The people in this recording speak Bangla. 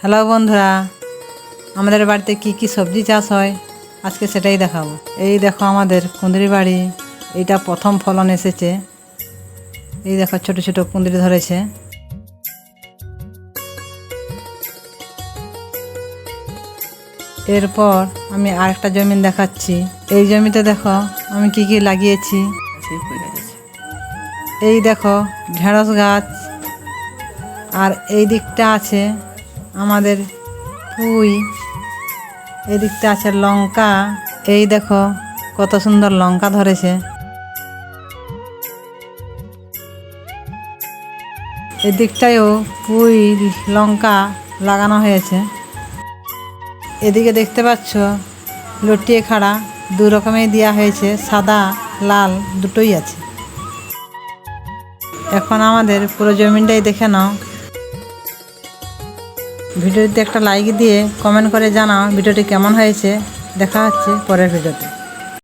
হ্যালো বন্ধুরা, আমাদের বাড়িতে কি কি সবজি চাষ হয় আজকে সেটাই দেখাবো। এই দেখো আমাদের কুঁদরি বাড়ি, এইটা প্রথম ফলন এসেছে। এই দেখো ছোট ছোট কুঁদরি ধরেছে। এরপর আমি আরেকটা জমি দেখাচ্ছি। এই জমিতে দেখো আমি কি কি লাগিয়েছি। এই দেখো ঢেঁড়স গাছ, আর এই দিকটা আছে আমাদের পুঁই, এই দিকটা আছে লঙ্কা। এই দেখো কত সুন্দর লঙ্কা ধরেছে। এই দিকটায়ও পুঁই লঙ্কা লাগানো হয়েছে। এদিকে দেখতে পাচ্ছ লটিয়ে খাড়া দু রকমের দেওয়া হয়েছে, সাদা লাল দুটোই আছে। এখন আমাদের পুরো জমিটাই দেখে নাও। ভিডিওতে একটা লাইক দিয়ে কমেন্ট করে জানাও ভিডিওটি কেমন হয়েছে। দেখা হচ্ছে পরের ভিডিওতে।